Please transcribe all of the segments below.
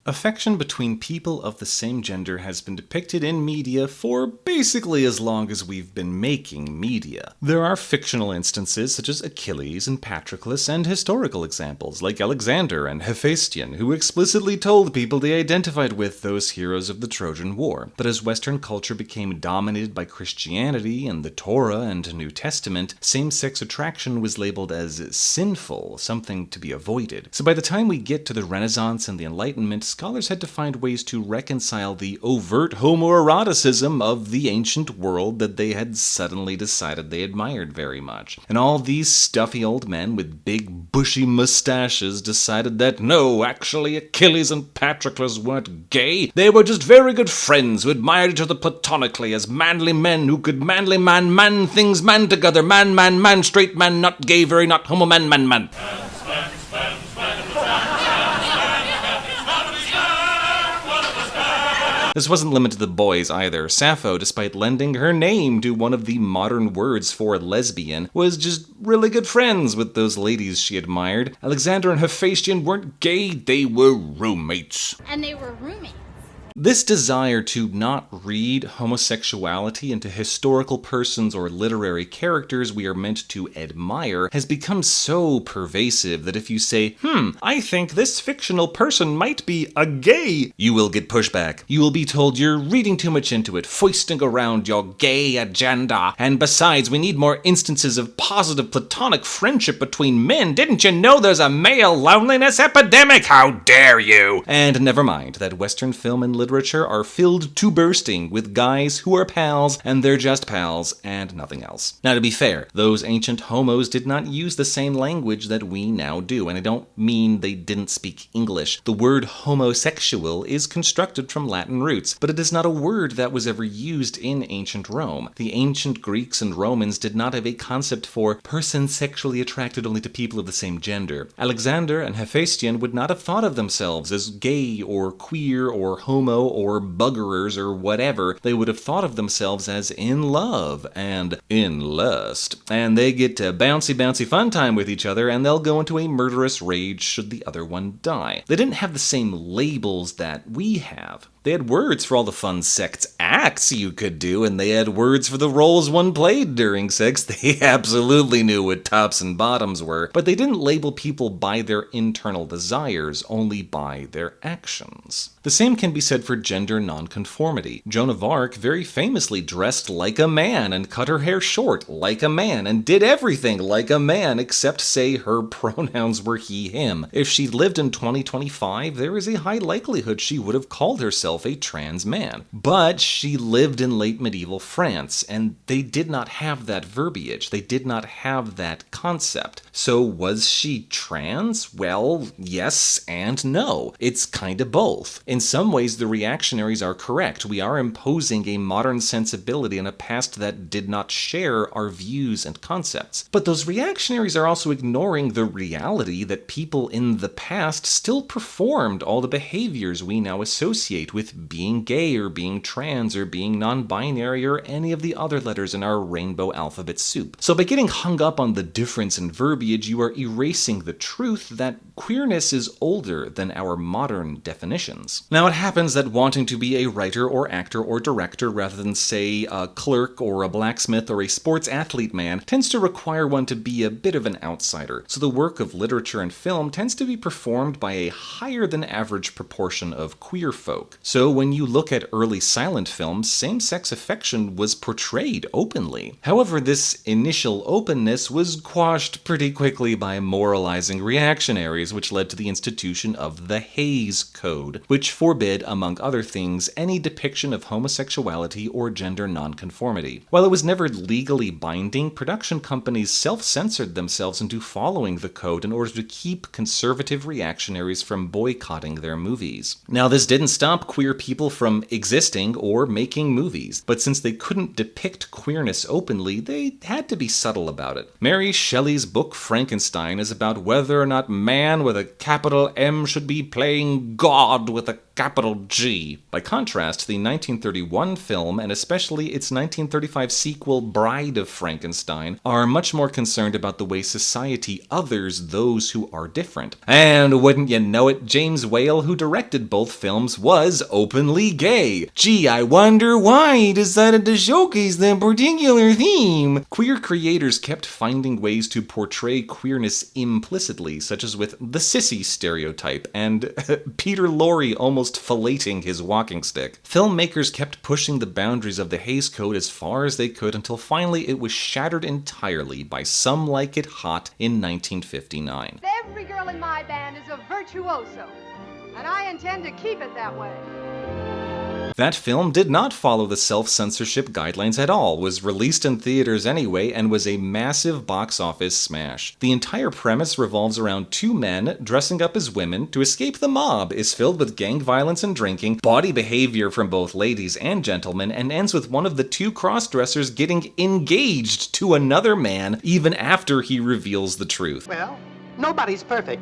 Affection between people of the same gender has been depicted in media for basically as long as we've been making media. There are fictional instances such as Achilles and Patroclus, and historical examples like Alexander and Hephaestion, who explicitly told people they identified with those heroes of the Trojan War. But as Western culture became dominated by Christianity and the Torah and New Testament, same-sex attraction was labeled as sinful, something to be avoided. So by the time we get to the Renaissance and the Enlightenment, scholars had to find ways to reconcile the overt homoeroticism of the ancient world that they had suddenly decided they admired very much. And all these stuffy old men with big bushy mustaches decided that no, actually Achilles and Patroclus weren't gay. They were just very good friends who admired each other platonically as manly men who could manly man things man together, man, straight man, not gay, very not homo, man. This wasn't limited to the boys either. Sappho, despite lending her name to one of the modern words for lesbian, was just really good friends with those ladies she admired. Alexander and Hephaestion weren't gay, they were roommates. And they were roommates. This desire to not read homosexuality into historical persons or literary characters we are meant to admire has become so pervasive that if you say, I think this fictional person might be a gay, you will get pushback. You will be told you're reading too much into it, foisting around your gay agenda. And besides, we need more instances of positive platonic friendship between men. Didn't you know there's a male loneliness epidemic? How dare you? And never mind that Western film and literature are filled to bursting with guys who are pals, and they're just pals and nothing else. Now, to be fair, those ancient homos did not use the same language that we now do, and I don't mean they didn't speak English. The word homosexual is constructed from Latin roots, but it is not a word that was ever used in ancient Rome. The ancient Greeks and Romans did not have a concept for persons sexually attracted only to people of the same gender. Alexander and Hephaestion would not have thought of themselves as gay or queer or homo or buggerers or whatever. They would have thought of themselves as in love and in lust. And they get to bouncy fun time with each other, and they'll go into a murderous rage should the other one die. They didn't have the same labels that we have. They had words for all the fun sex acts you could do, and they had words for the roles one played during sex. They absolutely knew what tops and bottoms were, but they didn't label people by their internal desires, only by their actions. The same can be said for gender nonconformity. Joan of Arc very famously dressed like a man and cut her hair short like a man and did everything like a man except say her pronouns were he, him. If she lived in 2025, there is a high likelihood she would have called herself a trans man. But she lived in late medieval France, and they did not have that verbiage. They did not have that concept. So was she trans? Well, yes and no. It's kind of both. In some ways, the reactionaries are correct. We are imposing a modern sensibility in a past that did not share our views and concepts. But those reactionaries are also ignoring the reality that people in the past still performed all the behaviors we now associate with being gay or being trans or being non-binary or any of the other letters in our rainbow alphabet soup. So by getting hung up on the difference in verbiage, you are erasing the truth that queerness is older than our modern definitions. Now, it happens that wanting to be a writer or actor or director rather than, say, a clerk or a blacksmith or a sports athlete man tends to require one to be a bit of an outsider. So the work of literature and film tends to be performed by a higher than average proportion of queer folk. So when you look at early silent films, same-sex affection was portrayed openly. However, this initial openness was quashed pretty quickly by moralizing reactionaries, which led to the institution of the Hays Code, which forbid, among other things, any depiction of homosexuality or gender nonconformity. While it was never legally binding, production companies self-censored themselves into following the code in order to keep conservative reactionaries from boycotting their movies. Now, this didn't stop queer people from existing or making movies, but since they couldn't depict queerness openly, they had to be subtle about it. Mary Shelley's book Frankenstein is about whether or not man with a capital M should be playing God with a capital G. By contrast, the 1931 film, and especially its 1935 sequel Bride of Frankenstein, are much more concerned about the way society others those who are different. And wouldn't you know it, James Whale, who directed both films, was openly gay. Gee, I wonder why he decided to showcase that particular theme. Queer creators kept finding ways to portray queerness implicitly, such as with the sissy stereotype, and Peter Lorre almost filleting his walking stick. Filmmakers kept pushing the boundaries of the Hays Code as far as they could until finally it was shattered entirely by Some Like It Hot in 1959. Every girl in my band is a virtuoso, and I intend to keep it that way. That film did not follow the self-censorship guidelines at all, was released in theaters anyway, and was a massive box office smash. The entire premise revolves around two men dressing up as women to escape the mob, is filled with gang violence and drinking, bawdy behavior from both ladies and gentlemen, and ends with one of the two cross-dressers getting engaged to another man even after he reveals the truth. Well, nobody's perfect.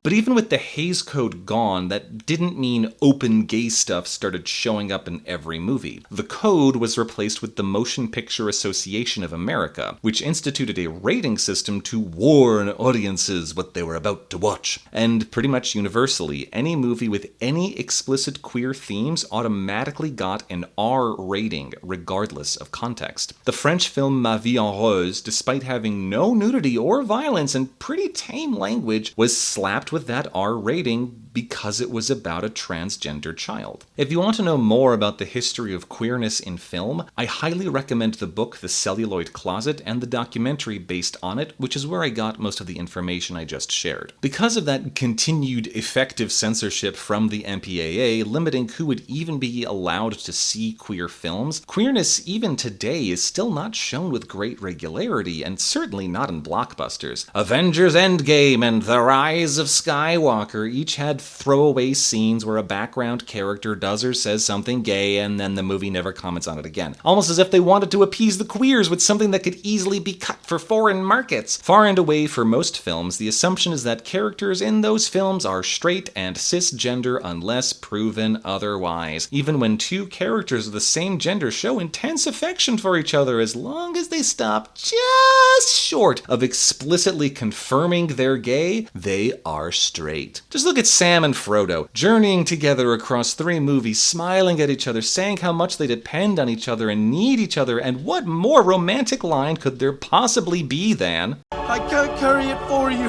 But even with the Hays Code gone, that didn't mean open gay stuff started showing up in every movie. The code was replaced with the Motion Picture Association of America, which instituted a rating system to warn audiences what they were about to watch. And pretty much universally, any movie with any explicit queer themes automatically got an R rating, regardless of context. The French film Ma Vie en Rose, despite having no nudity or violence and pretty tame language, was slapped with that R rating because it was about a transgender child. If you want to know more about the history of queerness in film, I highly recommend the book The Celluloid Closet and the documentary based on it, which is where I got most of the information I just shared. Because of that continued effective censorship from the MPAA, limiting who would even be allowed to see queer films, queerness even today is still not shown with great regularity, and certainly not in blockbusters. Avengers Endgame and The Rise of Skywalker each had throwaway scenes where a background character does or says something gay and then the movie never comments on it again. Almost as if they wanted to appease the queers with something that could easily be cut for foreign markets. Far and away for most films, the assumption is that characters in those films are straight and cisgender unless proven otherwise. Even when two characters of the same gender show intense affection for each other, as long as they stop just short of explicitly confirming they're gay, they are straight. Just look at Sam and Frodo, journeying together across 3 movies, smiling at each other, saying how much they depend on each other and need each other, and what more romantic line could there possibly be than, "I can't carry it for you,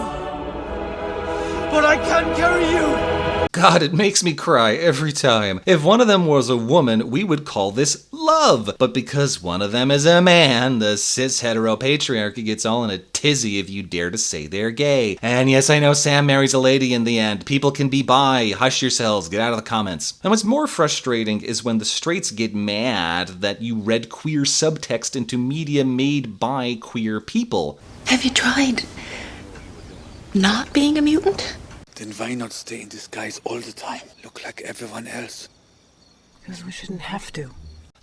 but I can carry you." God, it makes me cry every time. If one of them was a woman, we would call this love. But because one of them is a man, the cis-hetero patriarchy gets all in a tizzy if you dare to say they're gay. And yes, I know Sam marries a lady in the end. People can be bi. Hush yourselves. Get out of the comments. And what's more frustrating is when the straights get mad that you read queer subtext into media made by queer people. Have you tried not being a mutant? Then why not stay in disguise all the time? Look like everyone else. Because we shouldn't have to.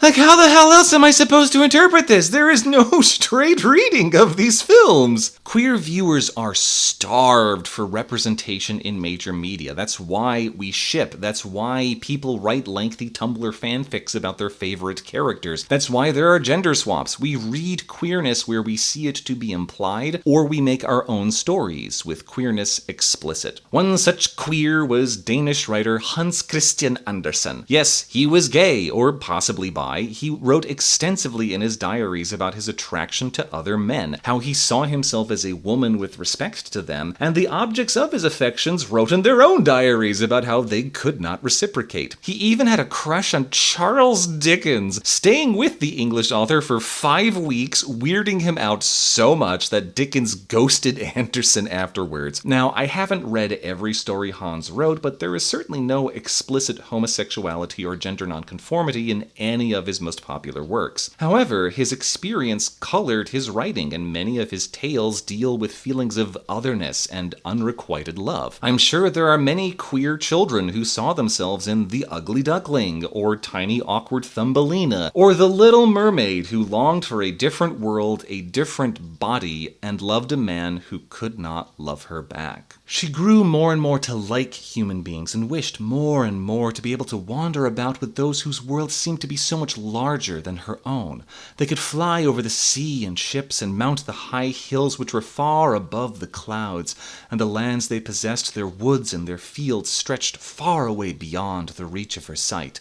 Like, how the hell else am I supposed to interpret this? There is no straight reading of these films. Queer viewers are starved for representation in major media. That's why we ship. That's why people write lengthy Tumblr fanfics about their favorite characters. That's why there are gender swaps. We read queerness where we see it to be implied, or we make our own stories with queerness explicit. One such queer was Danish writer Hans Christian Andersen. Yes, he was gay, or possibly bi. He wrote extensively in his diaries about his attraction to other men, how he saw himself as a woman with respect to them, and the objects of his affections wrote in their own diaries about how they could not reciprocate. He even had a crush on Charles Dickens, staying with the English author for 5 weeks, weirding him out so much that Dickens ghosted Andersen afterwards. Now, I haven't read every story Hans wrote, but there is certainly no explicit homosexuality or gender nonconformity in any of of his most popular works. However, his experience colored his writing, and many of his tales deal with feelings of otherness and unrequited love. I'm sure there are many queer children who saw themselves in The Ugly Duckling, or Tiny Awkward Thumbelina, or The Little Mermaid, who longed for a different world, a different body, and loved a man who could not love her back. She grew more and more to like human beings and wished more and more to be able to wander about with those whose worlds seemed to be so much larger than her own. They could fly over the sea in ships and mount the high hills which were far above the clouds, and the lands they possessed, their woods and their fields, stretched far away beyond the reach of her sight.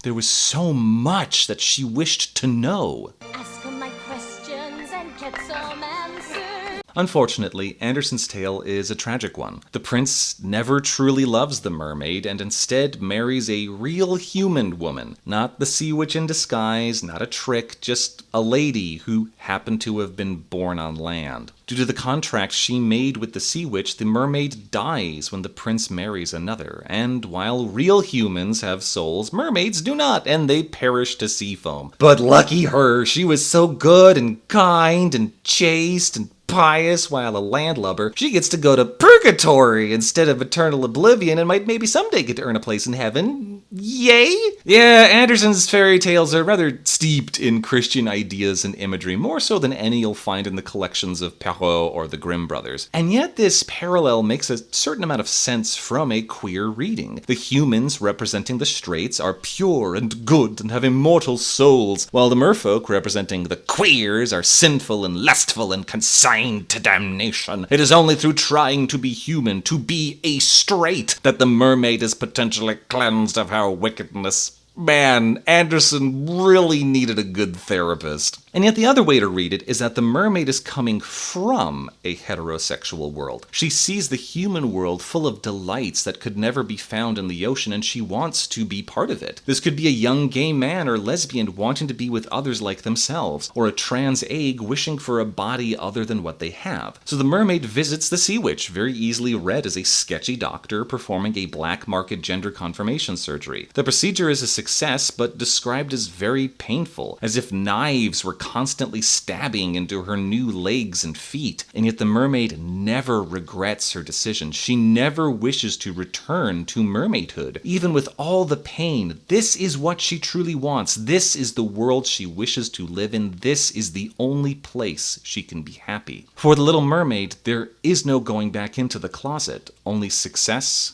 There was so much that she wished to know. Ask her my questions and get some answers. Unfortunately, Andersen's tale is a tragic one. The prince never truly loves the mermaid and instead marries a real human woman. Not the sea witch in disguise, not a trick, just a lady who happened to have been born on land. Due to the contract she made with the sea witch, the mermaid dies when the prince marries another. And while real humans have souls, mermaids do not, and they perish to sea foam. But lucky her, she was so good and kind and chaste and pious, while a landlubber, she gets to go to purgatory instead of eternal oblivion and might maybe someday get to earn a place in heaven. Yay? Yeah, Andersen's fairy tales are rather steeped in Christian ideas and imagery, more so than any you'll find in the collections of Perrault or the Grimm brothers. And yet this parallel makes a certain amount of sense from a queer reading. The humans representing the straights are pure and good and have immortal souls, while the merfolk representing the queers are sinful and lustful and consigned to damnation. It is only through trying to be human, to be a straight, that the mermaid is potentially cleansed of her wickedness. Man, Andersen really needed a good therapist. And yet the other way to read it is that the mermaid is coming from a heterosexual world. She sees the human world full of delights that could never be found in the ocean, and she wants to be part of it. This could be a young gay man or lesbian wanting to be with others like themselves, or a trans egg wishing for a body other than what they have. So the mermaid visits the sea witch, very easily read as a sketchy doctor performing a black market gender confirmation surgery. The procedure is a success, but described as very painful, as if knives were constantly stabbing into her new legs and feet. And yet the mermaid never regrets her decision. She never wishes to return to mermaidhood. Even with all the pain, this is what she truly wants. This is the world she wishes to live in. This is the only place she can be happy. For the Little Mermaid, there is no going back into the closet, only success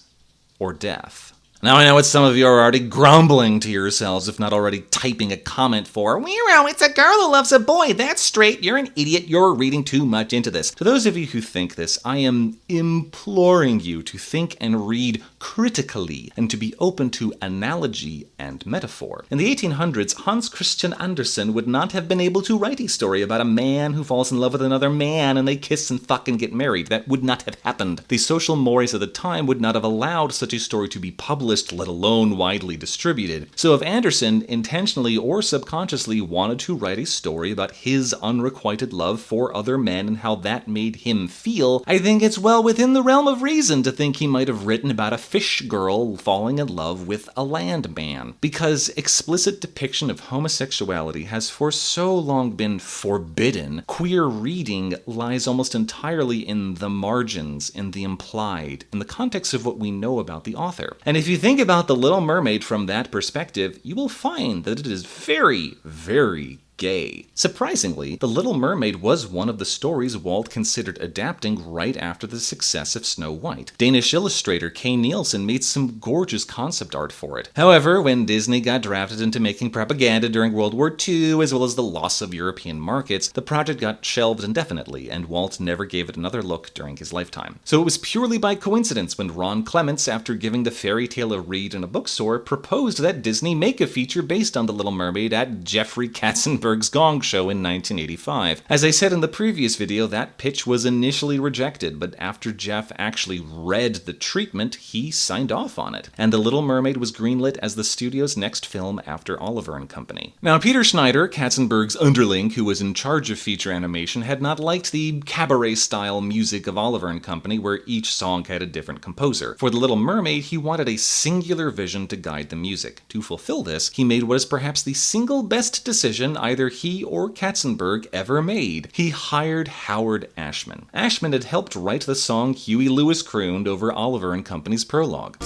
or death. Now I know what some of you are already grumbling to yourselves, if not already typing a comment for, "Weirdo, it's a girl who loves a boy, that's straight, you're an idiot, you're reading too much into this." To those of you who think this, I am imploring you to think and read critically, and to be open to analogy and metaphor. In the 1800s, Hans Christian Andersen would not have been able to write a story about a man who falls in love with another man and they kiss and fuck and get married. That would not have happened. The social mores of the time would not have allowed such a story to be published, let alone widely distributed. So if Andersen intentionally or subconsciously wanted to write a story about his unrequited love for other men and how that made him feel, I think it's well within the realm of reason to think he might have written about a fish girl falling in love with a landman. Because explicit depiction of homosexuality has for so long been forbidden, queer reading lies almost entirely in the margins, in the implied, in the context of what we know about the author. And if you think about The Little Mermaid from that perspective, you will find that it is very, very gay. Surprisingly, The Little Mermaid was one of the stories Walt considered adapting right after the success of Snow White. Danish illustrator Kay Nielsen made some gorgeous concept art for it. However, when Disney got drafted into making propaganda during World War II, as well as the loss of European markets, the project got shelved indefinitely, and Walt never gave it another look during his lifetime. So it was purely by coincidence when Ron Clements, after giving the fairy tale a read in a bookstore, proposed that Disney make a feature based on The Little Mermaid at Jeffrey Katzenberg's Katzenberg's Gong Show in 1985. As I said in the previous video, that pitch was initially rejected, but after Jeff actually read the treatment, he signed off on it. And The Little Mermaid was greenlit as the studio's next film after Oliver and Company. Now, Peter Schneider, Katzenberg's underling who was in charge of feature animation, had not liked the cabaret-style music of Oliver and Company, where each song had a different composer. For The Little Mermaid, he wanted a singular vision to guide the music. To fulfill this, he made what is perhaps the single best decision either he or Katzenberg ever made. He hired Howard Ashman. Ashman had helped write the song Huey Lewis crooned over Oliver and Company's prologue.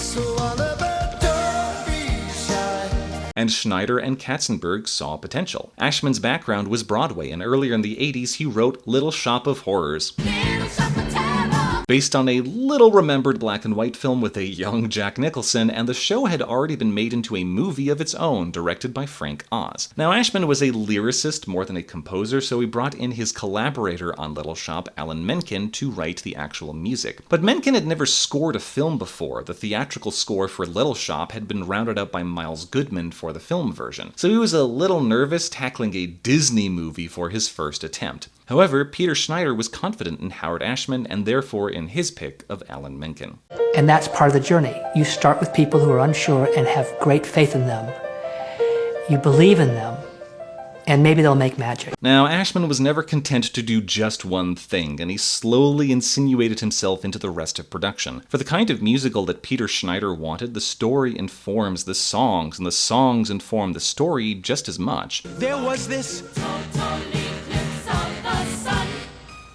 And Schneider and Katzenberg saw potential. Ashman's background was Broadway, and earlier in the 80s he wrote Little Shop of Horrors, based on a little-remembered black-and-white film with a young Jack Nicholson, and the show had already been made into a movie of its own, directed by Frank Oz. Now, Ashman was a lyricist more than a composer, so he brought in his collaborator on Little Shop, Alan Menken, to write the actual music. But Menken had never scored a film before. The theatrical score for Little Shop had been rounded out by Miles Goodman for the film version, so he was a little nervous tackling a Disney movie for his first attempt. However, Peter Schneider was confident in Howard Ashman and therefore in his pick of Alan Menken. And that's part of the journey. You start with people who are unsure and have great faith in them. You believe in them, and maybe they'll make magic. Now, Ashman was never content to do just one thing, and he slowly insinuated himself into the rest of production. For the kind of musical that Peter Schneider wanted, the story informs the songs, and the songs inform the story just as much. There was this.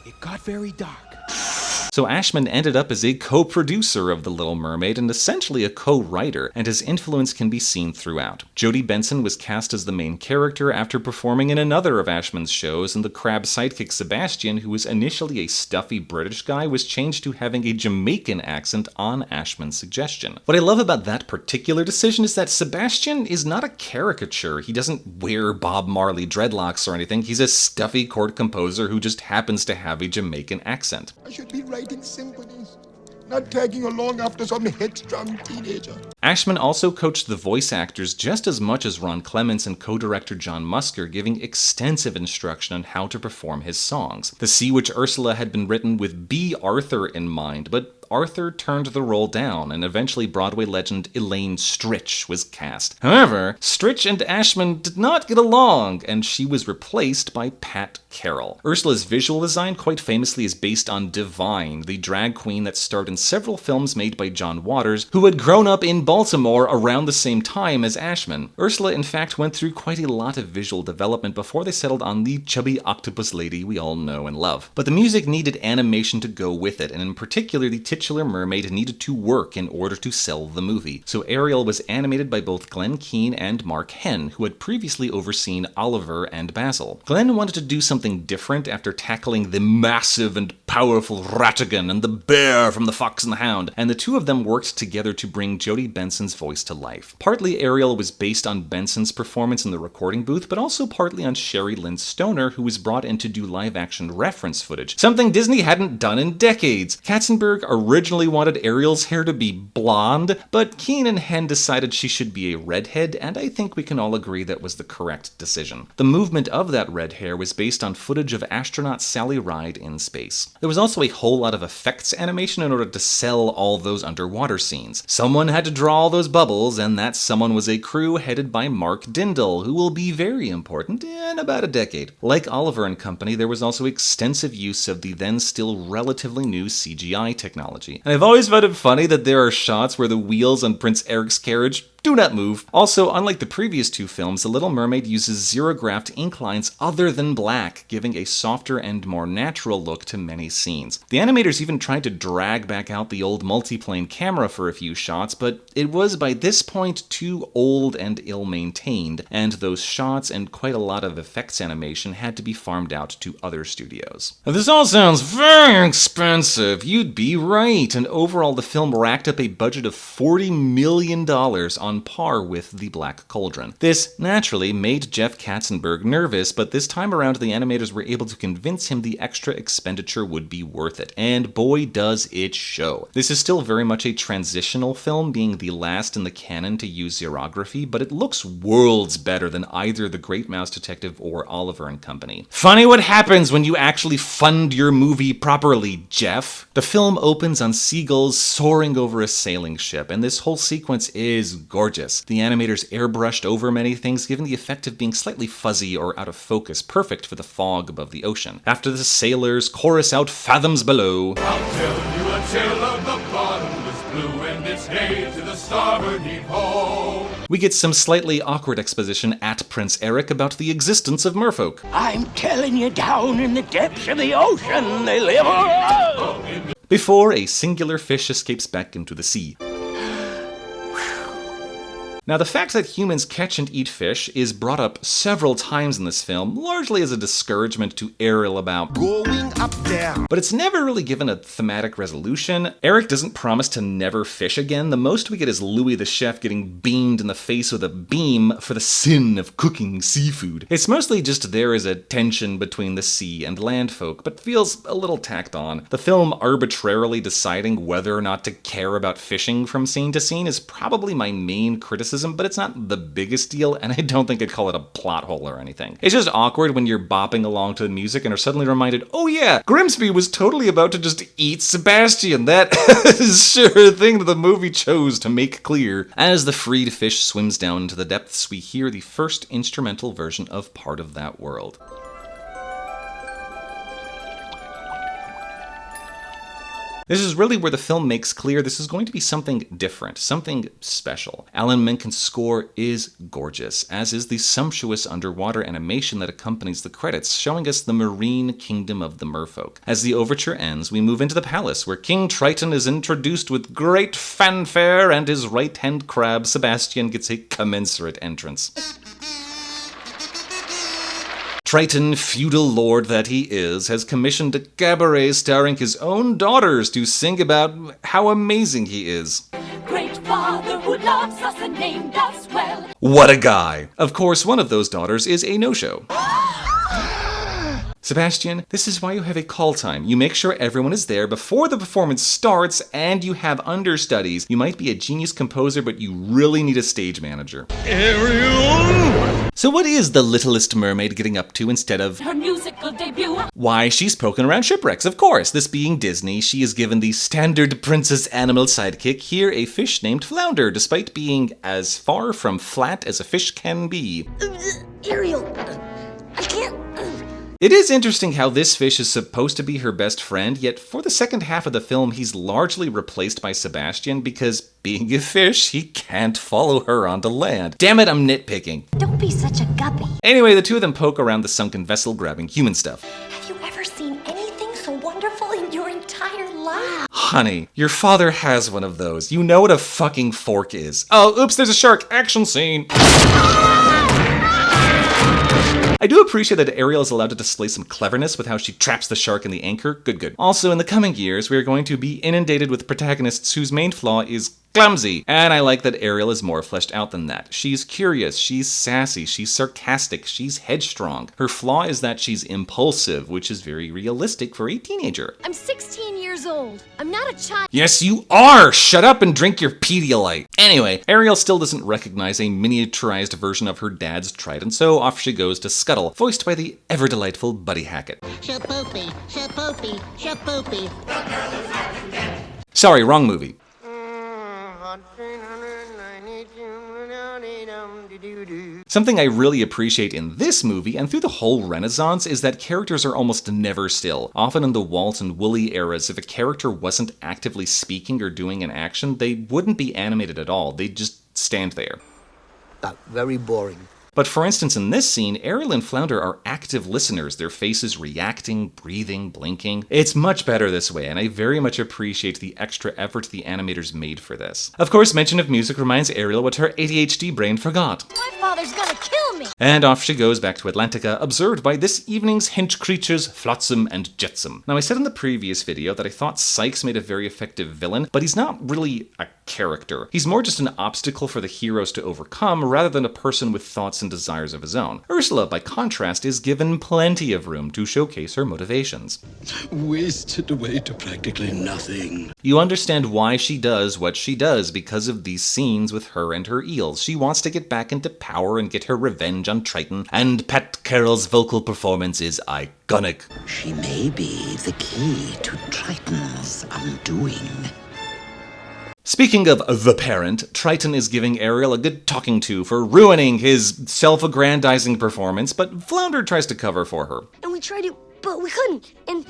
It got very dark. So Ashman ended up as a co-producer of The Little Mermaid and essentially a co-writer, and his influence can be seen throughout. Jodie Benson was cast as the main character after performing in another of Ashman's shows, and the crab sidekick Sebastian, who was initially a stuffy British guy, was changed to having a Jamaican accent on Ashman's suggestion. What I love about that particular decision is that Sebastian is not a caricature. He doesn't wear Bob Marley dreadlocks or anything. He's a stuffy court composer who just happens to have a Jamaican accent. I should be writing symphonies, not tagging along after some headstrong teenager. Ashman also coached the voice actors just as much as Ron Clements and co-director John Musker, giving extensive instruction on how to perform his songs. The Sea Witch Ursula had been written with B. Arthur in mind, but Arthur turned the role down, and eventually Broadway legend Elaine Stritch was cast. However, Stritch and Ashman did not get along, and she was replaced by Pat Carroll. Ursula's visual design, quite famously, is based on Divine, the drag queen that starred in several films made by John Waters, who had grown up in Baltimore around the same time as Ashman. Ursula, in fact, went through quite a lot of visual development before they settled on the chubby octopus lady we all know and love. But the music needed animation to go with it, and in particular, the titular mermaid needed to work in order to sell the movie. So Ariel was animated by both Glenn Keane and Mark Henn, who had previously overseen Oliver and Basil. Glenn wanted to do something different after tackling the massive and powerful Ratigan and the bear from The Fox and the Hound, and the two of them worked together to bring Jodie Benson's voice to life. Partly Ariel was based on Benson's performance in the recording booth, but also partly on Sherry Lynn Stoner, who was brought in to do live-action reference footage, something Disney hadn't done in decades. Katzenberg originally wanted Ariel's hair to be blonde, but Keane and Henn decided she should be a redhead, and I think we can all agree that was the correct decision. The movement of that red hair was based on footage of astronaut Sally Ride in space. There was also a whole lot of effects animation in order to sell all those underwater scenes. Someone had to draw all those bubbles, and that someone was a crew headed by Mark Dindal, who will be very important in about a decade. Like Oliver and Company, there was also extensive use of the then still relatively new CGI technology. And I've always found it funny that there are shots where the wheels on Prince Eric's carriage do not move. Also, unlike the previous two films, The Little Mermaid uses xerographed ink lines other than black, giving a softer and more natural look to many scenes. The animators even tried to drag back out the old multiplane camera for a few shots, but it was by this point too old and ill-maintained, and those shots and quite a lot of effects animation had to be farmed out to other studios. Now, this all sounds very expensive. You'd be right, and overall the film racked up a budget of $40 million on on par with The Black Cauldron. This naturally made Jeff Katzenberg nervous, but this time around the animators were able to convince him the extra expenditure would be worth it, and boy does it show. This is still very much a transitional film, being the last in the canon to use xerography, but it looks worlds better than either The Great Mouse Detective or Oliver and Company. Funny what happens when you actually fund your movie properly, Jeff. The film opens on seagulls soaring over a sailing ship, and this whole sequence is gorgeous. The animators airbrushed over many things, giving the effect of being slightly fuzzy or out of focus, perfect for the fog above the ocean. After the sailors chorus out fathoms below, I'll tell you a tale of the bottomless blue and its hay to the starboard heave-ho. we get some slightly awkward exposition at Prince Eric about the existence of merfolk. I'm telling you, down in the depths of the ocean, they live. Before a singular fish escapes back into the sea. Now, the fact that humans catch and eat fish is brought up several times in this film, largely as a discouragement to Ariel about Going up there. but it's never really given a thematic resolution. Eric doesn't promise to never fish again. The most we get is Louis the chef getting beamed in the face with a beam for the sin of cooking seafood. It's mostly just there is a tension between the sea and land folk, but feels a little tacked on. The film arbitrarily deciding whether or not to care about fishing from scene to scene is probably my main criticism, but it's not the biggest deal, and I don't think I'd call it a plot hole or anything. It's just awkward when you're bopping along to the music and are suddenly reminded, oh yeah, Grimsby was totally about to just eat Sebastian. That is sure a thing that the movie chose to make clear. As the freed fish swims down into the depths, we hear the first instrumental version of Part of That World. This is really where the film makes clear this is going to be something different, something special. Alan Menken's score is gorgeous, as is the sumptuous underwater animation that accompanies the credits, showing us the marine kingdom of the merfolk. As the overture ends, we move into the palace, where King Triton is introduced with great fanfare, and his right-hand crab, Sebastian, gets a commensurate entrance. Triton, feudal lord that he is, has commissioned a cabaret starring his own daughters to sing about how amazing he is. Great Father who loves us and named us well. What a guy! Of course, one of those daughters is a no-show. Sebastian, this is why you have a call time. You make sure everyone is there before the performance starts, and you have understudies. You might be a genius composer, but you really need a stage manager. Ariel! So what is the Littlest Mermaid getting up to instead of Her musical debut. Why, she's poking around shipwrecks, of course. This being Disney, she is given the standard princess animal sidekick, here a fish named Flounder, despite being as far from flat as a fish can be. Ariel, I can't. It is interesting how this fish is supposed to be her best friend, yet for the second half of the film, he's largely replaced by Sebastian because, being a fish, he can't follow her onto land. Damn it, I'm nitpicking. Don't be such a guppy. Anyway, the two of them poke around the sunken vessel grabbing human stuff. Have you ever seen anything so wonderful in your entire life? Honey, your father has one of those. You know what a fucking fork is. Oh, oops, there's a shark. Action scene. I do appreciate that Ariel is allowed to display some cleverness with how she traps the shark in the anchor. Good, good. Also, in the coming years, we are going to be inundated with protagonists whose main flaw is clumsy. And I like that Ariel is more fleshed out than that. She's curious, she's sassy, she's sarcastic, she's headstrong. Her flaw is that she's impulsive, which is very realistic for a teenager. I'm 16 years old. I'm not a child. Yes, you are! Shut up and drink your Pedialyte. Anyway, Ariel still doesn't recognize a miniaturized version of her dad's trident, so off she goes to Scuttle, voiced by the ever-delightful Buddy Hackett. Shapoopy, shapoopy, shapoopy. Sorry, wrong movie. Something I really appreciate in this movie, and through the whole Renaissance, is that characters are almost never still. Often in the Walt and Woolly eras, if a character wasn't actively speaking or doing an action, they wouldn't be animated at all. They'd just stand there. Very boring. But for instance, in this scene, Ariel and Flounder are active listeners, their faces reacting, breathing, blinking. It's much better this way, and I very much appreciate the extra effort the animators made for this. Of course, mention of music reminds Ariel what her ADHD brain forgot. My father's gonna kill me. And off she goes back to Atlantica, observed by this evening's hench creatures, Flotsam and Jetsam. Now, I said in the previous video that I thought Sykes made a very effective villain, but he's not really a character. He's more just an obstacle for the heroes to overcome rather than a person with thoughts and desires of his own. Ursula, by contrast, is given plenty of room to showcase her motivations. Wasted away to practically nothing. You understand why she does what she does because of these scenes with her and her eels. She wants to get back into power and get her revenge on Triton, and Pat Carroll's vocal performance is iconic. She may be the key to Triton's undoing. Speaking of the parent, Triton is giving Ariel a good talking to for ruining his self-aggrandizing performance, but Flounder tries to cover for her. And we tried it, but we couldn't. And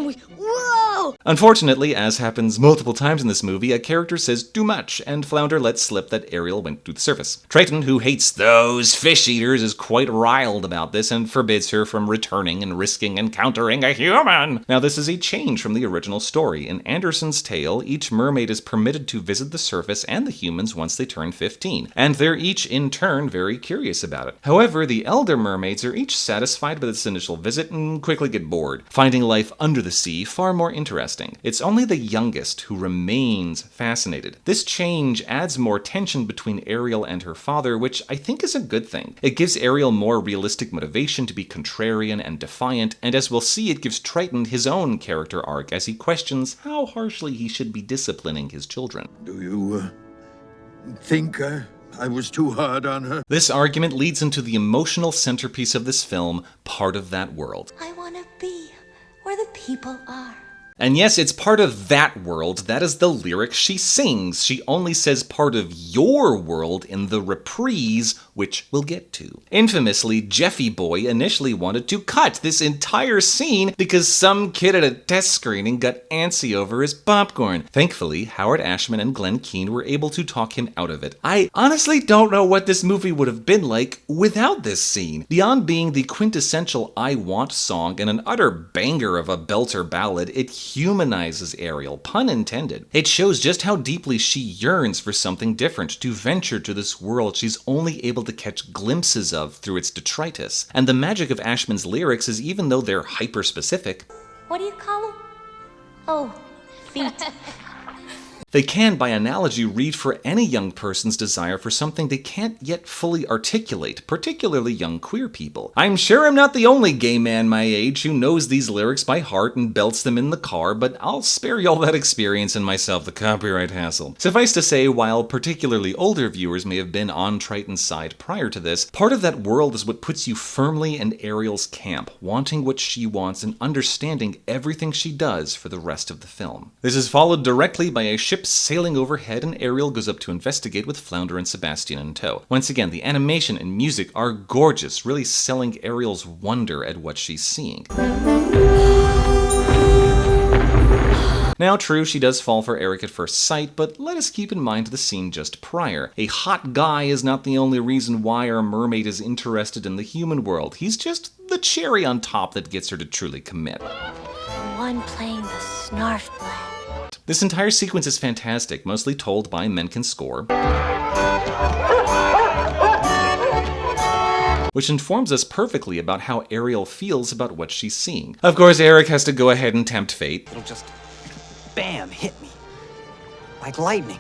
we, whoa! Unfortunately, as happens multiple times in this movie, a character says too much, and Flounder lets slip that Ariel went to the surface. Triton, who hates those fish eaters, is quite riled about this and forbids her from returning and risking encountering a human. Now, this is a change from the original story. In Anderson's tale, each mermaid is permitted to visit the surface and the humans once they turn 15, and they're each in turn very curious about it. However, the elder mermaids are each satisfied with its initial visit and quickly get bored, finding life under the sea far more interesting. It's only the youngest who remains fascinated. This change adds more tension between Ariel and her father, which I think is a good thing. It gives Ariel more realistic motivation to be contrarian and defiant, and as we'll see, it gives Triton his own character arc as he questions how harshly he should be disciplining his children. Do you think I was too hard on her? This argument leads into the emotional centerpiece of this film, Part of That World. I want to be where the people are. And yes, it's part of that world. That is the lyric she sings. She only says part of your world in the reprise, which we'll get to. Infamously, Jeffy Boy initially wanted to cut this entire scene because some kid at a test screening got antsy over his popcorn. Thankfully, Howard Ashman and Glenn Keane were able to talk him out of it. I honestly don't know what this movie would have been like without this scene. Beyond being the quintessential I Want song and an utter banger of a belter ballad, it humanizes Ariel, pun intended. It shows just how deeply she yearns for something different, to venture to this world she's only able to catch glimpses of through its detritus. And the magic of Ashman's lyrics is, even though they're hyper-specific, What do you call them? Oh, feet. they can, by analogy, read for any young person's desire for something they can't yet fully articulate, particularly young queer people. I'm sure I'm not the only gay man my age who knows these lyrics by heart and belts them in the car, but I'll spare y'all that experience and myself the copyright hassle. Suffice to say, while particularly older viewers may have been on Triton's side prior to this, Part of That World is what puts you firmly in Ariel's camp, wanting what she wants and understanding everything she does for the rest of the film. This is followed directly by a ship sailing overhead, and Ariel goes up to investigate with Flounder and Sebastian in tow. Once again, the animation and music are gorgeous, really selling Ariel's wonder at what she's seeing. Now, true, she does fall for Eric at first sight, but let us keep in mind the scene just prior. A hot guy is not the only reason why our mermaid is interested in the human world. He's just the cherry on top that gets her to truly commit. The one playing the snarf blade. This entire sequence is fantastic, mostly told by Menken's score, which informs us perfectly about how Ariel feels about what she's seeing. Of course, Eric has to go ahead and tempt fate. It'll just, bam, hit me. Like lightning.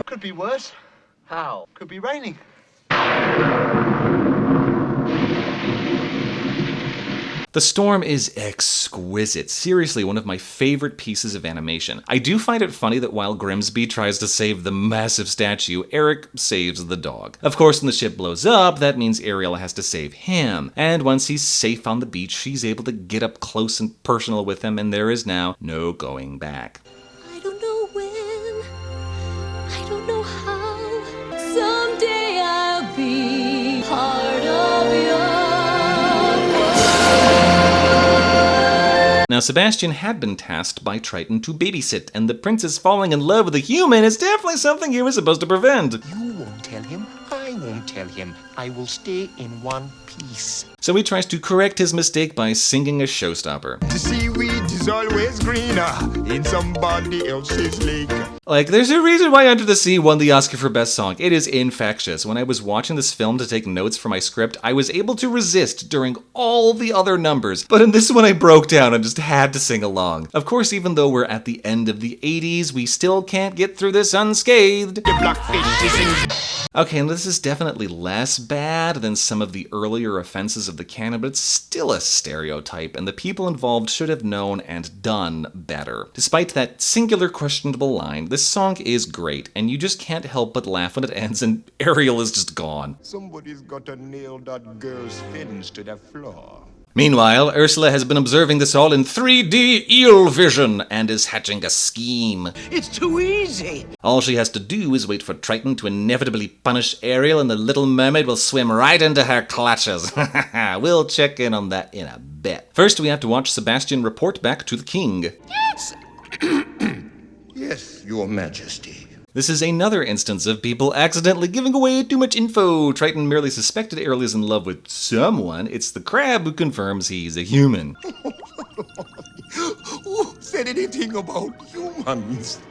Could be worse. How? Could be raining. The storm is exquisite. Seriously, one of my favorite pieces of animation. I do find it funny that while Grimsby tries to save the massive statue, Eric saves the dog. Of course, when the ship blows up, that means Ariel has to save him. And once he's safe on the beach, she's able to get up close and personal with him, and there is now no going back. I don't know when, I don't know how. Someday I'll be part of your world. Now, Sebastian had been tasked by Triton to babysit, and the princess falling in love with a human is definitely something he was supposed to prevent. You won't tell him, I won't tell him. I will stay in one piece. So he tries to correct his mistake by singing a showstopper. The seaweed is all always greener in somebody else's lake. Like, there's a reason why Under the Sea won the Oscar for Best Song. It is infectious. When I was watching this film to take notes for my script, I was able to resist during all the other numbers. But in this one, I broke down and just had to sing along. Of course, even though we're at the end of the 80s, we still can't get through this unscathed. Okay, and this is definitely less bad than some of the earlier offenses of the canon, but it's still a stereotype, and the people involved should have known and done better. Despite that singular questionable line, this song is great, and you just can't help but laugh when it ends and Ariel is just gone. Somebody's got to nail that girl's fins to the floor. Meanwhile, Ursula has been observing this all in 3D eel vision and is hatching a scheme. It's too easy. All she has to do is wait for Triton to inevitably punish Ariel and the Little Mermaid will swim right into her clutches. We'll check in on that in a bit. First, we have to watch Sebastian report back to the king. Yes. Yes, Your Majesty. This is another instance of people accidentally giving away too much info. Triton merely suspected Ariel is in love with someone. It's the crab who confirms he's a human. Who said anything about humans?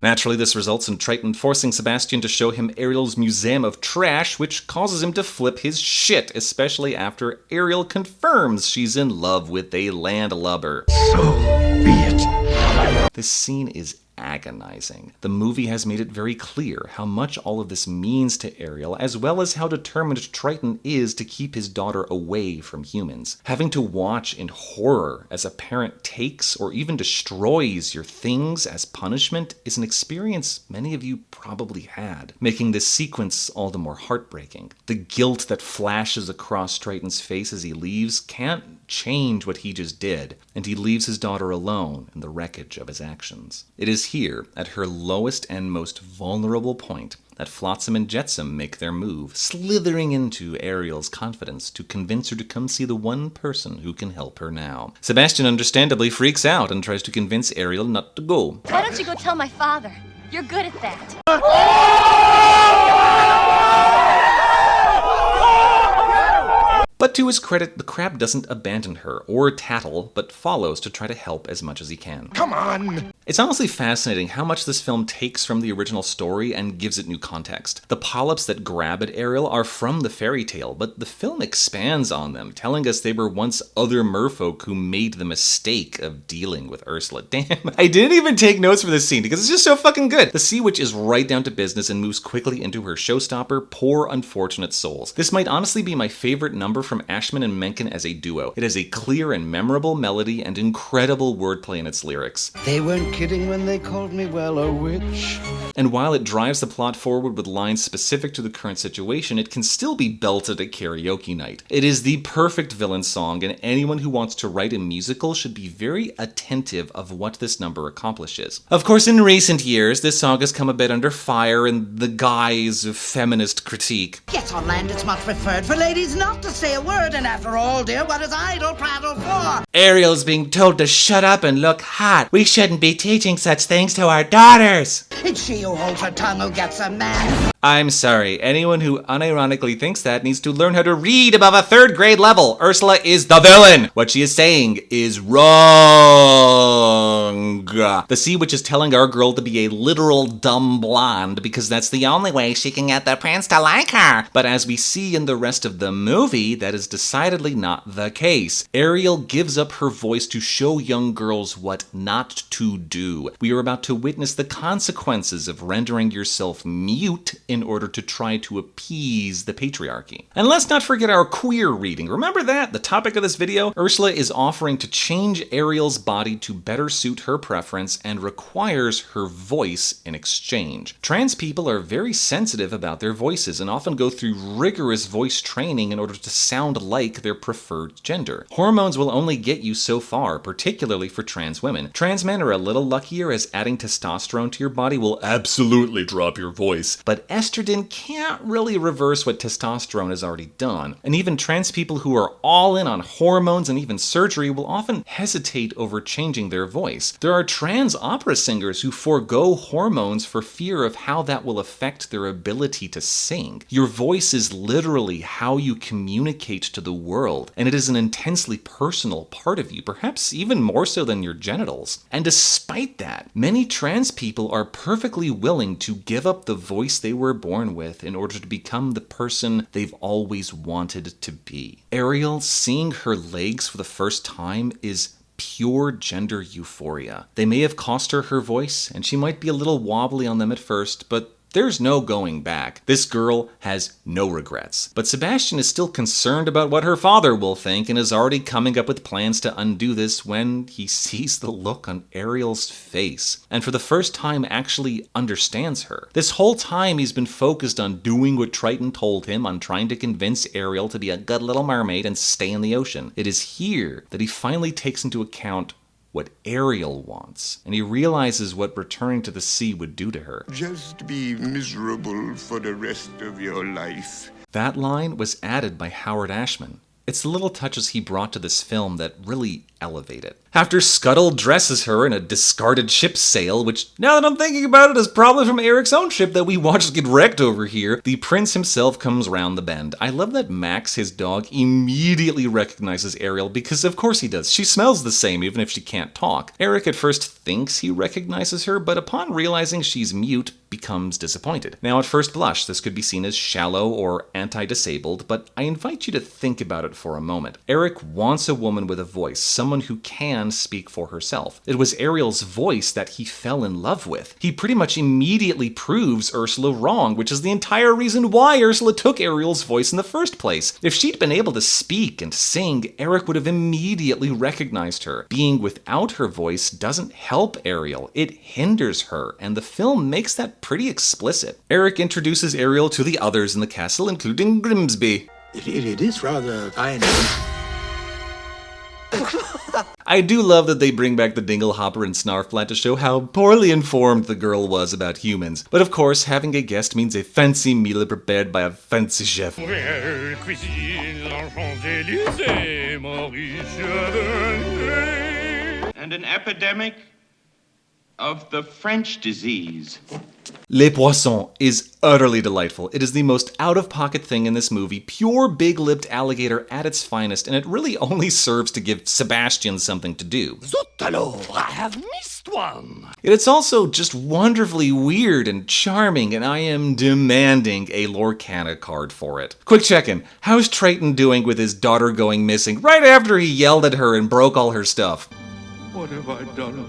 Naturally, this results in Triton forcing Sebastian to show him Ariel's museum of trash, which causes him to flip his shit, especially after Ariel confirms she's in love with a landlubber. So be it. This scene is agonizing. The movie has made it very clear how much all of this means to Ariel, as well as how determined Triton is to keep his daughter away from humans. Having to watch in horror as a parent takes or even destroys your things as punishment is an experience many of you probably had, making this sequence all the more heartbreaking. The guilt that flashes across Triton's face as he leaves can't change what he just did, and he leaves his daughter alone in the wreckage of his actions. It is here, at her lowest and most vulnerable point, that Flotsam and Jetsam make their move, slithering into Ariel's confidence to convince her to come see the one person who can help her now. Sebastian understandably freaks out and tries to convince Ariel not to go. Why don't you go tell my father? You're good at that. But to his credit, the crab doesn't abandon her or tattle, but follows to try to help as much as he can. Come on! It's honestly fascinating how much this film takes from the original story and gives it new context. The polyps that grab at Ariel are from the fairy tale, but the film expands on them, telling us they were once other merfolk who made the mistake of dealing with Ursula. Damn, I didn't even take notes for this scene because it's just so fucking good. The sea witch is right down to business and moves quickly into her showstopper, Poor Unfortunate Souls. This might honestly be my favorite number from Ashman and Menken as a duo. It has a clear and memorable melody and incredible wordplay in its lyrics. They weren't kidding when they called me, well, a witch. And while it drives the plot forward with lines specific to the current situation, it can still be belted at karaoke night. It is the perfect villain song, and anyone who wants to write a musical should be very attentive of what this number accomplishes. Of course, in recent years, this song has come a bit under fire in the guise of feminist critique. Yes, on land it's much preferred for ladies not to say a word, and after all, dear, what is idle prattle for? Ariel's being told to shut up and look hot. We shouldn't be teaching such things to our daughters. It's she who holds her tongue who gets a man. I'm sorry, anyone who unironically thinks that needs to learn how to read above a 3rd grade level. Ursula is the villain. What she is saying is wrong. The sea witch is telling our girl to be a literal dumb blonde because that's the only way she can get the prince to like her. But as we see in the rest of the movie, that is decidedly not the case. Ariel gives up her voice to show young girls what not to do. We are about to witness the consequences of rendering yourself mute in order to try to appease the patriarchy. And let's not forget our queer reading. Remember that? The topic of this video? Ursula is offering to change Ariel's body to better suit her preference and requires her voice in exchange. Trans people are very sensitive about their voices and often go through rigorous voice training in order to sound like their preferred gender. Hormones will only get you so far, particularly for trans women. Trans men are a little luckier as adding testosterone to your body will absolutely drop your voice, but estrogen can't really reverse what testosterone has already done. And even trans people who are all in on hormones and even surgery will often hesitate over changing their voice. There are trans opera singers who forego hormones for fear of how that will affect their ability to sing. Your voice is literally how you communicate to the world, and it is an intensely personal part of you, perhaps even more so than your genitals. And despite that, many trans people are perfectly willing to give up the voice they were born with in order to become the person they've always wanted to be. Ariel, seeing her legs for the first time, is pure gender euphoria. They may have cost her her voice, and she might be a little wobbly on them at first, but there's no going back. This girl has no regrets. But Sebastian is still concerned about what her father will think and is already coming up with plans to undo this when he sees the look on Ariel's face and for the first time actually understands her. This whole time he's been focused on doing what Triton told him, on trying to convince Ariel to be a good little mermaid and stay in the ocean. It is here that he finally takes into account what Ariel wants, and he realizes what returning to the sea would do to her. Just be miserable for the rest of your life. That line was added by Howard Ashman. It's the little touches he brought to this film that really elevate it. After Scuttle dresses her in a discarded ship's sail, which, now that I'm thinking about it, is probably from Eric's own ship that we watched get wrecked over here, the prince himself comes round the bend. I love that Max, his dog, immediately recognizes Ariel because of course he does. She smells the same even if she can't talk. Eric at first thinks he recognizes her, but upon realizing she's mute, becomes disappointed. Now at first blush, this could be seen as shallow or anti-disabled, but I invite you to think about it for a moment. Eric wants a woman with a voice, someone who can speak for herself. It was Ariel's voice that he fell in love with. He pretty much immediately proves Ursula wrong, which is the entire reason why Ursula took Ariel's voice in the first place. If she'd been able to speak and sing, Eric would have immediately recognized her. Being without her voice doesn't help Ariel, it hinders her, and the film makes that pretty explicit. Eric introduces Ariel to the others in the castle, including Grimsby. It is rather kind. I do love that they bring back the Dinglehopper and Snarflat to show how poorly informed the girl was about humans. But of course, having a guest means a fancy meal prepared by a fancy chef. And an epidemic of the French disease. Les Poissons is utterly delightful. It is the most out-of-pocket thing in this movie, pure big-lipped alligator at its finest, and it really only serves to give Sebastian something to do. Zottalo, I have missed one. Yet it's also just wonderfully weird and charming, and I am demanding a Lorcana card for it. Quick check-in. How's Triton doing with his daughter going missing right after he yelled at her and broke all her stuff? What have I done?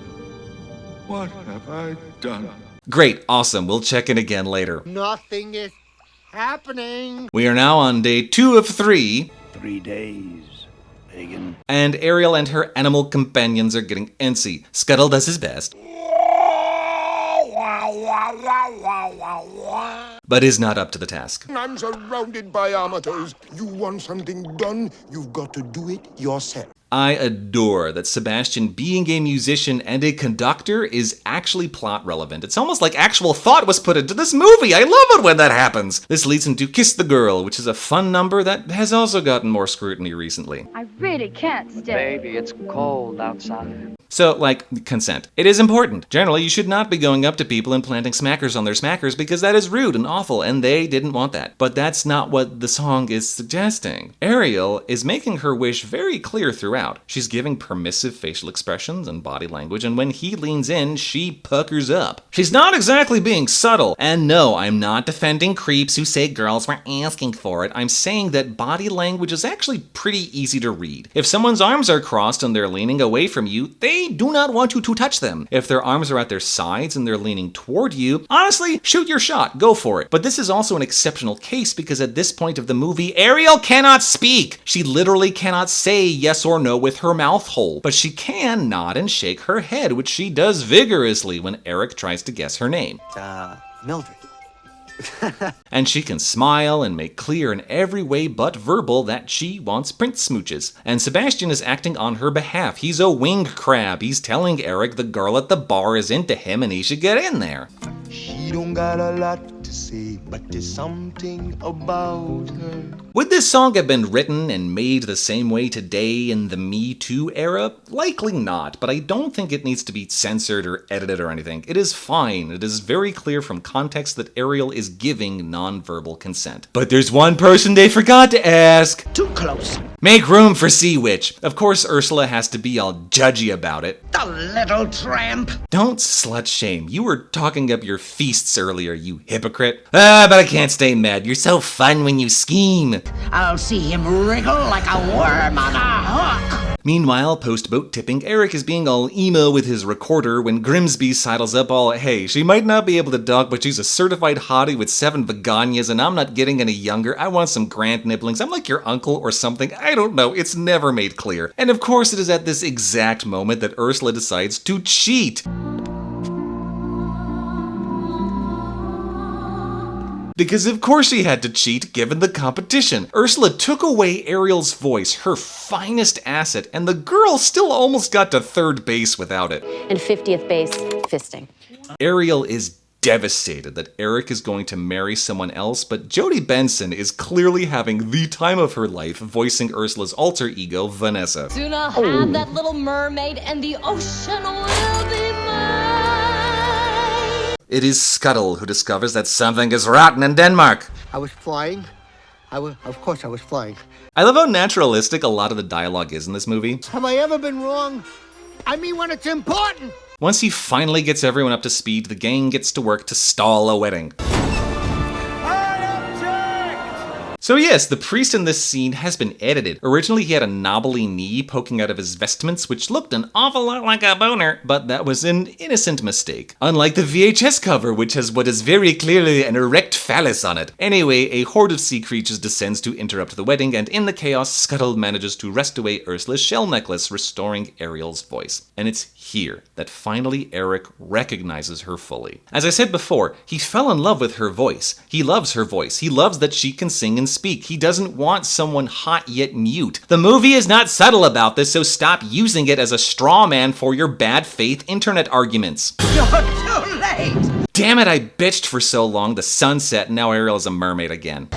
What have I done? Great, awesome. We'll check in again later. Nothing is happening. We are now on day 2 of 3. 3 days, Megan. And Ariel and her animal companions are getting antsy. Scuttle does his best, but is not up to the task. I'm surrounded by amateurs. You want something done, you've got to do it yourself. I adore that Sebastian being a musician and a conductor is actually plot relevant. It's almost like actual thought was put into this movie. I love it when that happens. This leads into Kiss the Girl, which is a fun number that has also gotten more scrutiny recently. I really can't stay. Baby, it's cold outside. So, like, consent. It is important. Generally, you should not be going up to people and planting smackers on their smackers because that is rude and awful, and they didn't want that. But that's not what the song is suggesting. Ariel is making her wish very clear throughout. She's giving permissive facial expressions and body language, and when he leans in, she puckers up. She's not exactly being subtle. And no, I'm not defending creeps who say girls were asking for it. I'm saying that body language is actually pretty easy to read. If someone's arms are crossed and they're leaning away from you, they do not want you to touch them. If their arms are at their sides and they're leaning toward you, honestly, shoot your shot, go for it. But this is also an exceptional case because at this point of the movie, Ariel cannot speak. She literally cannot say yes or no with her mouth whole, but she can nod and shake her head, which she does vigorously when Eric tries to guess her name. Mildred. And she can smile and make clear in every way but verbal that she wants prince smooches. And Sebastian is acting on her behalf. He's a wing crab. He's telling Eric the girl at the bar is into him and he should get in there. She don't got a lot to say, but there's something about her. Would this song have been written and made the same way today in the Me Too era? Likely not, but I don't think it needs to be censored or edited or anything. It is fine. It is very clear from context that Ariel is giving non-verbal consent. But there's one person they forgot to ask. Too close. Make room for Sea Witch. Of course, Ursula has to be all judgy about it. The little tramp. Don't slut shame. You were talking up your feasts earlier, you hypocrite. But I can't stay mad. You're so fun when you scheme. I'll see him wriggle like a worm on a hook. Meanwhile, post-boat tipping, Eric is being all emo with his recorder when Grimsby sidles up all, hey, she might not be able to dog, but she's a certified hottie with 7 vagonias, and I'm not getting any younger. I want some grand nibblings. I'm like your uncle or something. I don't know. It's never made clear. And of course, it is at this exact moment that Ursula decides to cheat. Because of course she had to cheat given the competition. Ursula took away Ariel's voice, her finest asset, and the girl still almost got to 3rd base without it. And 50th base, fisting. Ariel is devastated that Eric is going to marry someone else, but Jodie Benson is clearly having the time of her life voicing Ursula's alter ego, Vanessa. Soon I'll have that little mermaid and the ocean will be mine. It is Scuttle who discovers that something is rotten in Denmark. I was flying. Of course I was flying. I love how naturalistic a lot of the dialogue is in this movie. Have I ever been wrong? I mean when it's important. Once he finally gets everyone up to speed, the gang gets to work to stall a wedding. So yes, the priest in this scene has been edited. Originally he had a knobbly knee poking out of his vestments, which looked an awful lot like a boner, but that was an innocent mistake. Unlike the VHS cover, which has what is very clearly an erect phallus on it. Anyway, a horde of sea creatures descends to interrupt the wedding, and in the chaos, Scuttle manages to wrest away Ursula's shell necklace, restoring Ariel's voice. And it's here that finally Eric recognizes her fully. As I said before, he fell in love with her voice. He loves her voice. He loves that she can sing and speak. He doesn't want someone hot yet mute. The movie is not subtle about this, so stop using it as a straw man for your bad faith internet arguments. You're too late. Damn it, I bitched for so long, the sun set, and now Ariel is a mermaid again.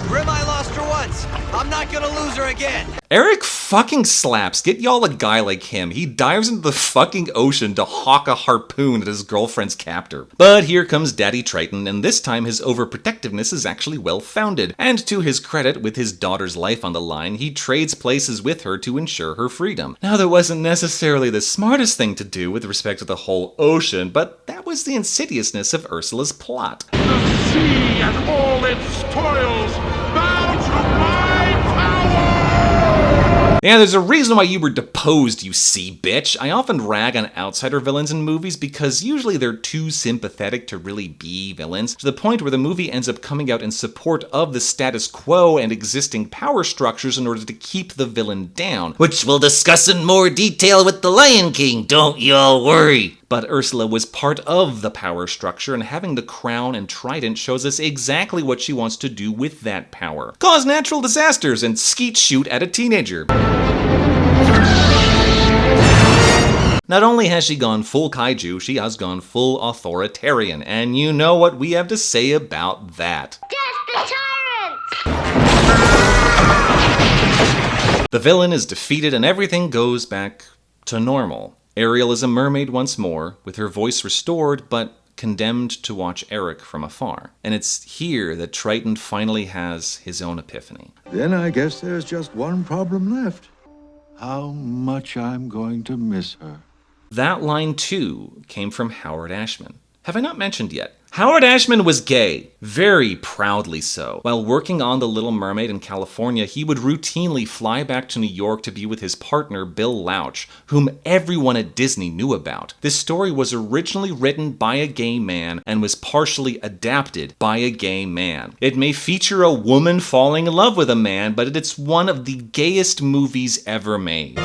Grim, I lost her once. I'm not gonna lose her again. Eric fucking slaps. Get y'all a guy like him. He dives into the fucking ocean to hawk a harpoon at his girlfriend's captor. But here comes Daddy Triton, and this time his overprotectiveness is actually well-founded. And to his credit, with his daughter's life on the line, he trades places with her to ensure her freedom. Now, that wasn't necessarily the smartest thing to do with respect to the whole ocean, but that was the insidiousness of Ursula's plot. The sea and all its toils bow to my power! Yeah, there's a reason why you were deposed, you sea bitch. I often rag on outsider villains in movies because usually they're too sympathetic to really be villains, to the point where the movie ends up coming out in support of the status quo and existing power structures in order to keep the villain down, which we'll discuss in more detail with The Lion King, don't y'all worry. But Ursula was part of the power structure, and having the crown and trident shows us exactly what she wants to do with that power. Cause natural disasters and skeet shoot at a teenager. Not only has she gone full kaiju, she has gone full authoritarian, and you know what we have to say about that. Death the tyrant! The villain is defeated and everything goes back to normal. Ariel is a mermaid once more, with her voice restored, but condemned to watch Eric from afar. And it's here that Triton finally has his own epiphany. Then I guess there's just one problem left. How much I'm going to miss her. That line, too, came from Howard Ashman. Have I not mentioned yet? Howard Ashman was gay, very proudly so. While working on The Little Mermaid in California, he would routinely fly back to New York to be with his partner, Bill Lauch, whom everyone at Disney knew about. This story was originally written by a gay man and was partially adapted by a gay man. It may feature a woman falling in love with a man, but it's one of the gayest movies ever made.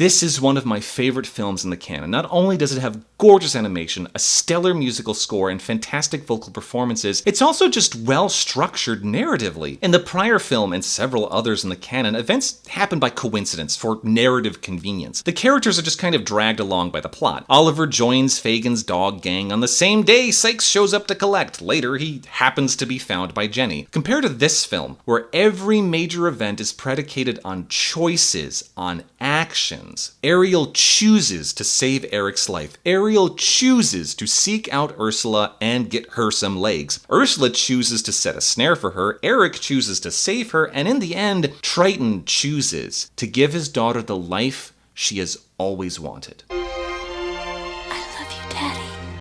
This is one of my favorite films in the canon. Not only does it have gorgeous animation, a stellar musical score, and fantastic vocal performances, it's also just well-structured narratively. In the prior film and several others in the canon, events happen by coincidence for narrative convenience. The characters are just kind of dragged along by the plot. Oliver joins Fagin's dog gang on the same day Sykes shows up to collect. Later, he happens to be found by Jenny. Compared to this film, where every major event is predicated on choices, on actions. Ariel chooses to save Eric's life. Ariel chooses to seek out Ursula and get her some legs. Ursula chooses to set a snare for her. Eric chooses to save her. And in the end, Triton chooses to give his daughter the life she has always wanted.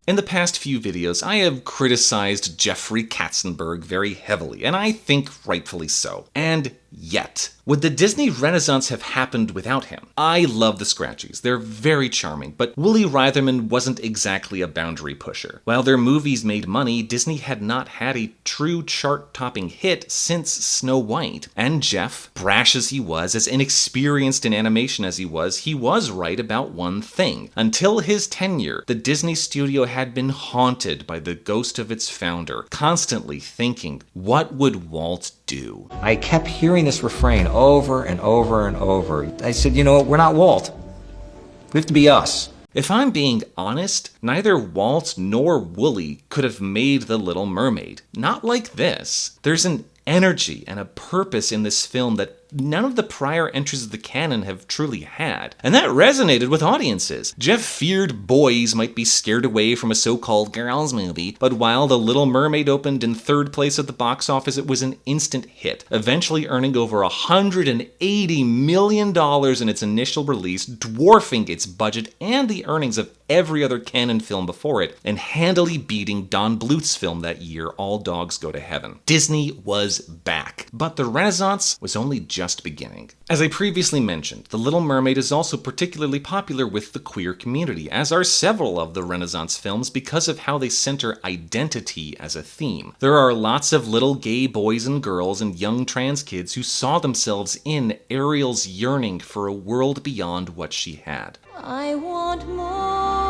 In the past few videos, I have criticized Jeffrey Katzenberg very heavily, and I think rightfully so. And yet, would the Disney Renaissance have happened without him? I love the Scratchies. They're very charming, but Woolly Reitherman wasn't exactly a boundary pusher. While their movies made money, Disney had not had a true chart-topping hit since Snow White. And Jeff, brash as he was, as inexperienced in animation as he was right about one thing. Until his tenure, the Disney studio had been haunted by the ghost of its founder, constantly thinking, what would Walt do? I kept hearing this refrain over and over and over. I said, you know what, we're not Walt. We have to be us. If I'm being honest, neither Walt nor Woolly could have made The Little Mermaid. Not like this. There's an energy and a purpose in this film that none of the prior entries of the canon have truly had. And that resonated with audiences. Jeff feared boys might be scared away from a so-called girls movie, but while The Little Mermaid opened in third place at the box office, it was an instant hit, eventually earning over $180 million in its initial release, dwarfing its budget and the earnings of every other canon film before it, and handily beating Don Bluth's film that year, All Dogs Go to Heaven. Disney was back, but the Renaissance was only just beginning. As I previously mentioned, The Little Mermaid is also particularly popular with the queer community, as are several of the Renaissance films because of how they center identity as a theme. There are lots of little gay boys and girls and young trans kids who saw themselves in Ariel's yearning for a world beyond what she had. I want more.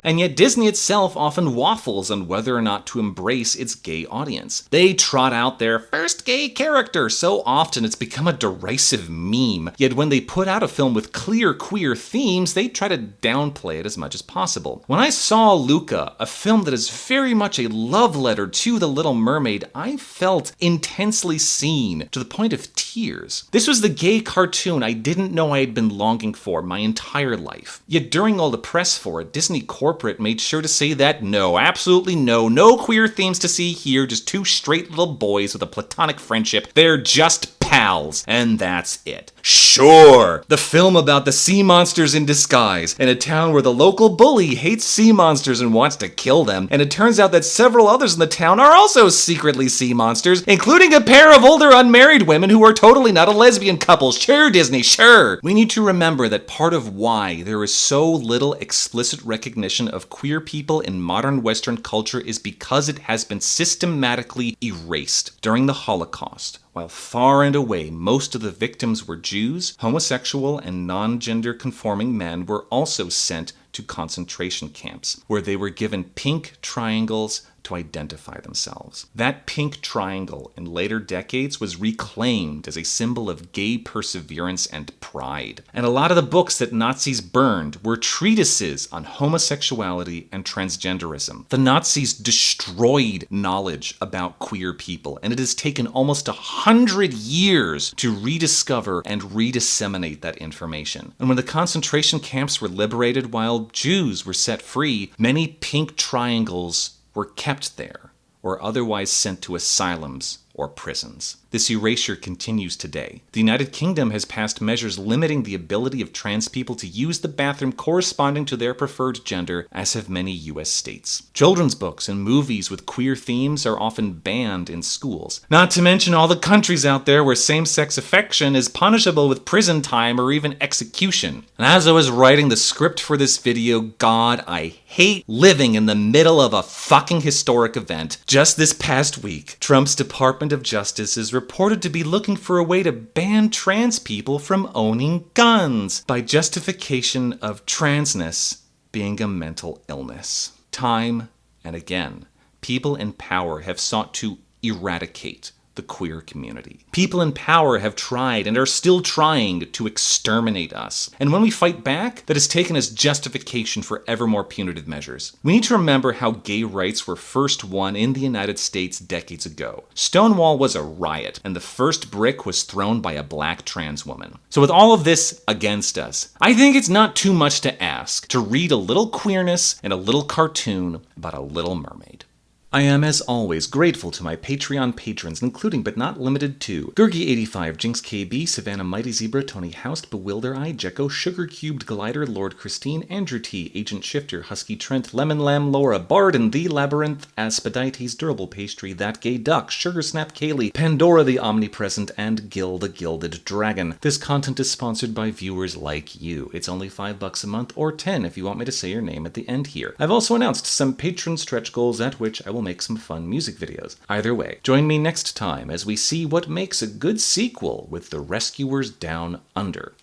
And yet Disney itself often waffles on whether or not to embrace its gay audience. They trot out their first gay character so often it's become a derisive meme. Yet when they put out a film with clear queer themes, they try to downplay it as much as possible. When I saw Luca, a film that is very much a love letter to The Little Mermaid, I felt intensely seen to the point of tears. This was the gay cartoon I didn't know I had been longing for my entire life. Yet during all the press for it, Disney Corporate made sure to say that no, absolutely no queer themes to see here, just two straight little boys with a platonic friendship. They're just pals, and that's it. Sure, the film about the sea monsters in disguise in a town where the local bully hates sea monsters and wants to kill them, and it turns out that several others in the town are also secretly sea monsters, including a pair of older unmarried women who are totally not a lesbian couple. Sure, Disney, sure. We need to remember that part of why there is so little explicit recognition of queer people in modern Western culture is because it has been systematically erased. During the Holocaust, while far and away most of the victims were Jews, homosexual and non-gender conforming men were also sent to concentration camps, where they were given pink triangles to identify themselves. That pink triangle in later decades was reclaimed as a symbol of gay perseverance and pride. And a lot of the books that Nazis burned were treatises on homosexuality and transgenderism. The Nazis destroyed knowledge about queer people, and it has taken almost 100 years to rediscover and redisseminate that information. And when the concentration camps were liberated while Jews were set free, many pink triangles were kept there or otherwise sent to asylums or prisons. This erasure continues today. The United Kingdom has passed measures limiting the ability of trans people to use the bathroom corresponding to their preferred gender, as have many US states. Children's books and movies with queer themes are often banned in schools. Not to mention all the countries out there where same-sex affection is punishable with prison time or even execution. And as I was writing the script for this video, God, I hate living in the middle of a fucking historic event. Just this past week, Trump's Department of Justice is reported to be looking for a way to ban trans people from owning guns by justification of transness being a mental illness. Time and again, people in power have sought to eradicate the queer community. People in power have tried and are still trying to exterminate us. And when we fight back, that is taken as justification for ever more punitive measures. We need to remember how gay rights were first won in the United States decades ago. Stonewall was a riot, and the first brick was thrown by a black trans woman. So with all of this against us, I think it's not too much to ask to read a little queerness and a little cartoon about a Little Mermaid. I am, as always, grateful to my Patreon patrons, including but not limited to Gurgi85, Jinx KB, Savannah Mighty Zebra, Tony Houst, Bewilder Eye, Jekko, Sugar Cubed Glider, Lord Christine, Andrew T, Agent Shifter, Husky Trent, Lemon Lamb Laura, Bard and the Labyrinth, Aspadites, Durable Pastry, That Gay Duck, Sugar Snap Kaylee, Pandora the Omnipresent, and Gil the Gilded Dragon. This content is sponsored by viewers like you. It's only $5 a month, or 10 if you want me to say your name at the end here. I've also announced some patron stretch goals at which I will make some fun music videos. Either way, join me next time as we see what makes a good sequel with The Rescuers Down Under.